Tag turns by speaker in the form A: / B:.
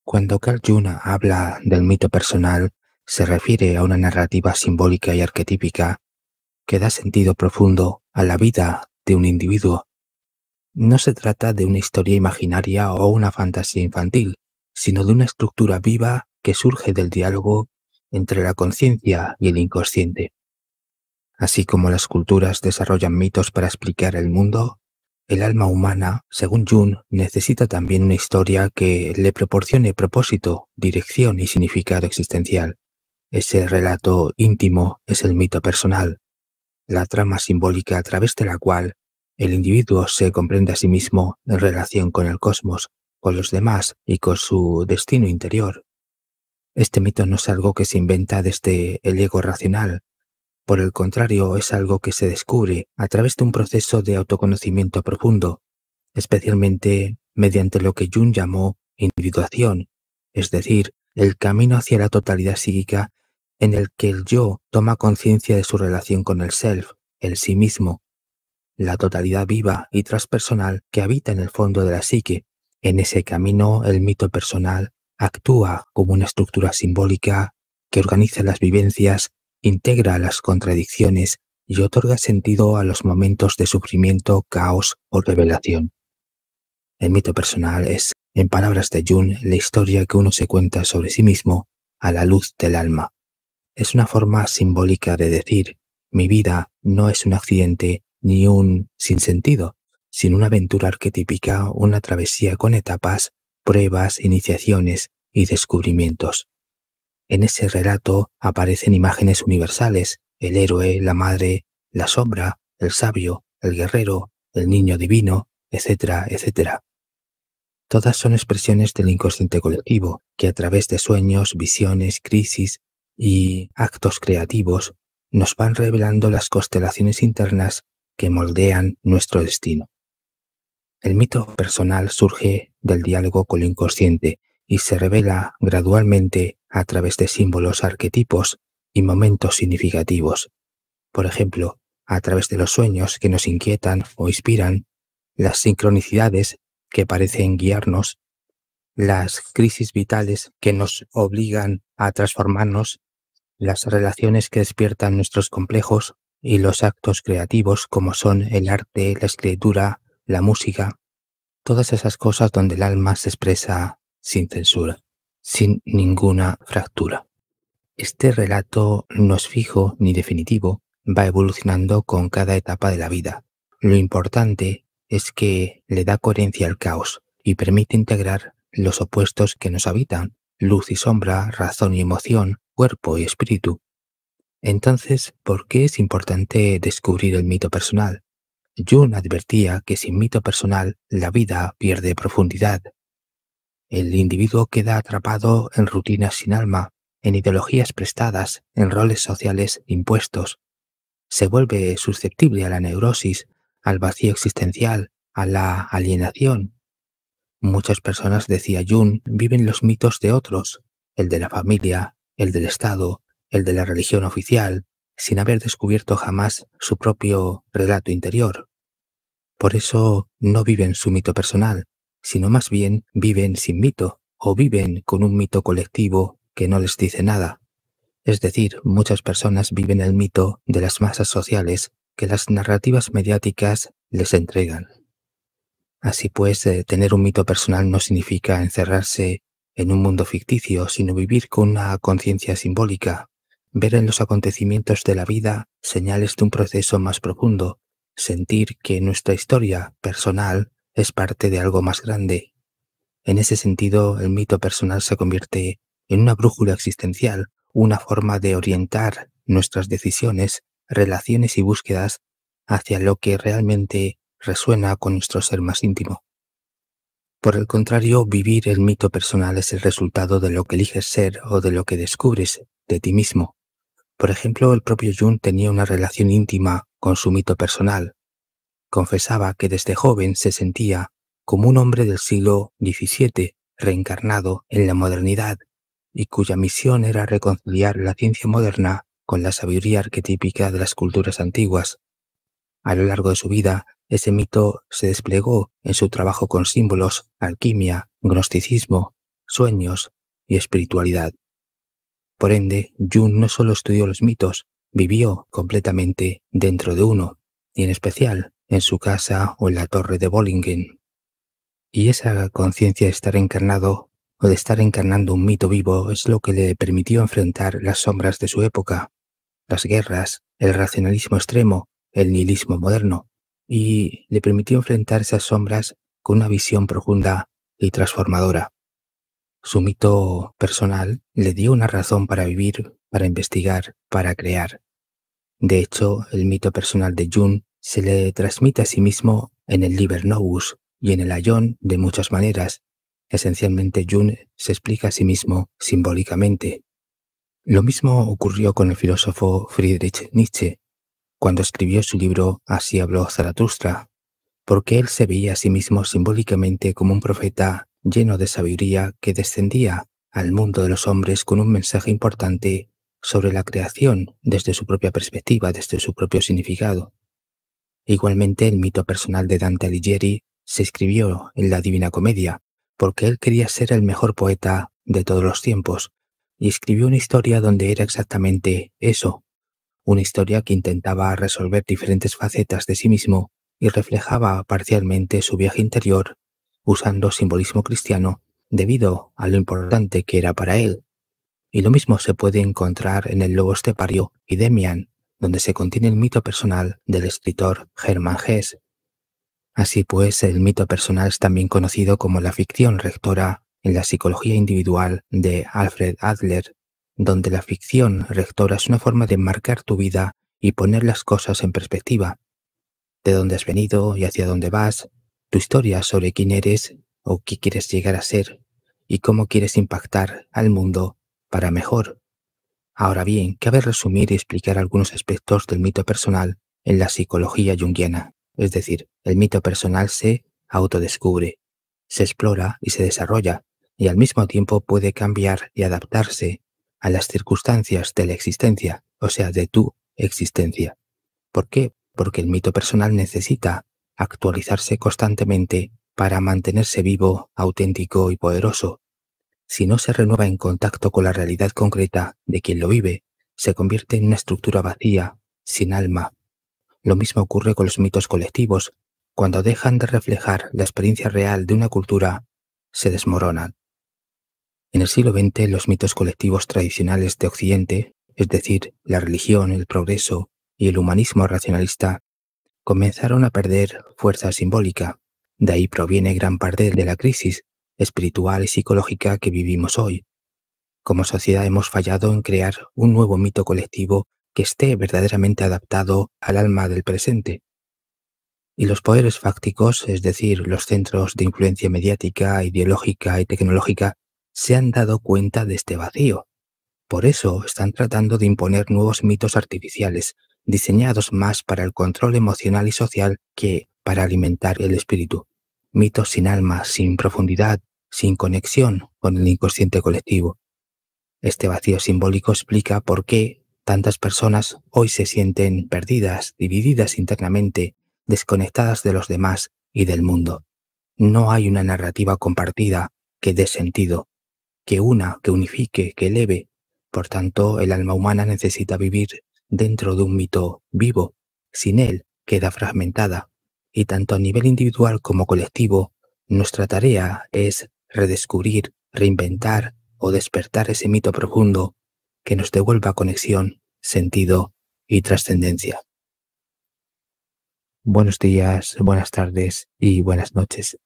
A: Cuando Carl Jung habla del mito personal, se refiere a una narrativa simbólica y arquetípica que da sentido profundo a la vida de un individuo. No se trata de una historia imaginaria o una fantasía infantil, sino de una estructura viva que surge del diálogo entre la conciencia y el inconsciente. Así como las culturas desarrollan mitos para explicar el mundo, el alma humana, según Jung, necesita también una historia que le proporcione propósito, dirección y significado existencial. Ese relato íntimo es el mito personal, la trama simbólica a través de la cual el individuo se comprende a sí mismo en relación con el cosmos, con los demás y con su destino interior. Este mito no es algo que se inventa desde el ego racional. Por el contrario, es algo que se descubre a través de un proceso de autoconocimiento profundo, especialmente mediante lo que Jung llamó individuación, es decir, el camino hacia la totalidad psíquica en el que el yo toma conciencia de su relación con el self, el sí mismo, la totalidad viva y transpersonal que habita en el fondo de la psique. En ese camino, el mito personal actúa como una estructura simbólica que organiza las vivencias, integra las contradicciones y otorga sentido a los momentos de sufrimiento, caos o revelación. El mito personal es, en palabras de Jung, la historia que uno se cuenta sobre sí mismo a la luz del alma. Es una forma simbólica de decir, mi vida no es un accidente ni un sinsentido, sino una aventura arquetípica, una travesía con etapas, pruebas, iniciaciones y descubrimientos. En ese relato aparecen imágenes universales, el héroe, la madre, la sombra, el sabio, el guerrero, el niño divino, etcétera, etcétera. Todas son expresiones del inconsciente colectivo, que a través de sueños, visiones, crisis y actos creativos nos van revelando las constelaciones internas que moldean nuestro destino. El mito personal surge del diálogo con lo inconsciente y se revela gradualmente a través de símbolos, arquetipos y momentos significativos. Por ejemplo, a través de los sueños que nos inquietan o inspiran, las sincronicidades que parecen guiarnos, las crisis vitales que nos obligan a transformarnos, las relaciones que despiertan nuestros complejos y los actos creativos como son el arte, la escritura, la música, todas esas cosas donde el alma se expresa sin censura, sin ninguna fractura. Este relato no es fijo ni definitivo, va evolucionando con cada etapa de la vida. Lo importante es que le da coherencia al caos y permite integrar los opuestos que nos habitan, luz y sombra, razón y emoción, cuerpo y espíritu. Entonces, ¿por qué es importante descubrir el mito personal? Jung advertía que sin mito personal la vida pierde profundidad. El individuo queda atrapado en rutinas sin alma, en ideologías prestadas, en roles sociales impuestos. Se vuelve susceptible a la neurosis, al vacío existencial, a la alienación. Muchas personas, decía Jung, viven los mitos de otros, el de la familia, el del Estado, el de la religión oficial, sin haber descubierto jamás su propio relato interior. Por eso no viven su mito personal, sino más bien viven sin mito o viven con un mito colectivo que no les dice nada. Es decir, muchas personas viven el mito de las masas sociales que las narrativas mediáticas les entregan. Así pues, tener un mito personal no significa encerrarse en un mundo ficticio, sino vivir con una conciencia simbólica, ver en los acontecimientos de la vida señales de un proceso más profundo, sentir que nuestra historia personal es parte de algo más grande. En ese sentido, el mito personal se convierte en una brújula existencial, una forma de orientar nuestras decisiones, relaciones y búsquedas hacia lo que realmente resuena con nuestro ser más íntimo. Por el contrario, vivir el mito personal es el resultado de lo que eliges ser o de lo que descubres de ti mismo. Por ejemplo, el propio Jung tenía una relación íntima con su mito personal. Confesaba que desde joven se sentía como un hombre del siglo XVII, reencarnado en la modernidad, y cuya misión era reconciliar la ciencia moderna con la sabiduría arquetípica de las culturas antiguas. A lo largo de su vida, ese mito se desplegó en su trabajo con símbolos, alquimia, gnosticismo, sueños y espiritualidad. Por ende, Jung no solo estudió los mitos, vivió completamente dentro de uno, y en especial en su casa o en la torre de Bollingen. Y esa conciencia de estar encarnado o de estar encarnando un mito vivo es lo que le permitió enfrentar las sombras de su época, las guerras, el racionalismo extremo, el nihilismo moderno, y le permitió enfrentar esas sombras con una visión profunda y transformadora. Su mito personal le dio una razón para vivir, para investigar, para crear. De hecho, el mito personal de Jung se le transmite a sí mismo en el Liber Novus y en el Aion de muchas maneras. Esencialmente, Jung se explica a sí mismo simbólicamente. Lo mismo ocurrió con el filósofo Friedrich Nietzsche, cuando escribió su libro Así habló Zaratustra, porque él se veía a sí mismo simbólicamente como un profeta lleno de sabiduría que descendía al mundo de los hombres con un mensaje importante sobre la creación desde su propia perspectiva, desde su propio significado. Igualmente, el mito personal de Dante Alighieri se escribió en la Divina Comedia, porque él quería ser el mejor poeta de todos los tiempos, y escribió una historia donde era exactamente eso, una historia que intentaba resolver diferentes facetas de sí mismo y reflejaba parcialmente su viaje interior usando simbolismo cristiano debido a lo importante que era para él. Y lo mismo se puede encontrar en el Lobo Estepario y Demian, donde se contiene el mito personal del escritor Hermann Hesse. Así pues, el mito personal es también conocido como la ficción rectora en la psicología individual de Alfred Adler, donde la ficción rectora es una forma de marcar tu vida y poner las cosas en perspectiva. De dónde has venido y hacia dónde vas, tu historia sobre quién eres o qué quieres llegar a ser y cómo quieres impactar al mundo para mejor. Ahora bien, cabe resumir y explicar algunos aspectos del mito personal en la psicología junguiana. Es decir, el mito personal se autodescubre, se explora y se desarrolla, y al mismo tiempo puede cambiar y adaptarse a las circunstancias de la existencia, o sea, de tu existencia. ¿Por qué? Porque el mito personal necesita actualizarse constantemente para mantenerse vivo, auténtico y poderoso. Si no se renueva en contacto con la realidad concreta de quien lo vive, se convierte en una estructura vacía, sin alma. Lo mismo ocurre con los mitos colectivos. Cuando dejan de reflejar la experiencia real de una cultura, se desmoronan. En el siglo XX, los mitos colectivos tradicionales de Occidente, es decir, la religión, el progreso y el humanismo racionalista, comenzaron a perder fuerza simbólica. De ahí proviene gran parte de la crisis espiritual y psicológica que vivimos hoy. Como sociedad hemos fallado en crear un nuevo mito colectivo que esté verdaderamente adaptado al alma del presente. Y los poderes fácticos, es decir, los centros de influencia mediática, ideológica y tecnológica, se han dado cuenta de este vacío. Por eso están tratando de imponer nuevos mitos artificiales, diseñados más para el control emocional y social que para alimentar el espíritu. Mitos sin alma, sin profundidad, sin conexión con el inconsciente colectivo. Este vacío simbólico explica por qué tantas personas hoy se sienten perdidas, divididas internamente, desconectadas de los demás y del mundo. No hay una narrativa compartida que dé sentido, que una, que unifique, que eleve. Por tanto, el alma humana necesita vivir dentro de un mito vivo. Sin él, queda fragmentada. Y tanto a nivel individual como colectivo, nuestra tarea es redescubrir, reinventar o despertar ese mito profundo que nos devuelva conexión, sentido y trascendencia. Buenos días, buenas tardes y buenas noches.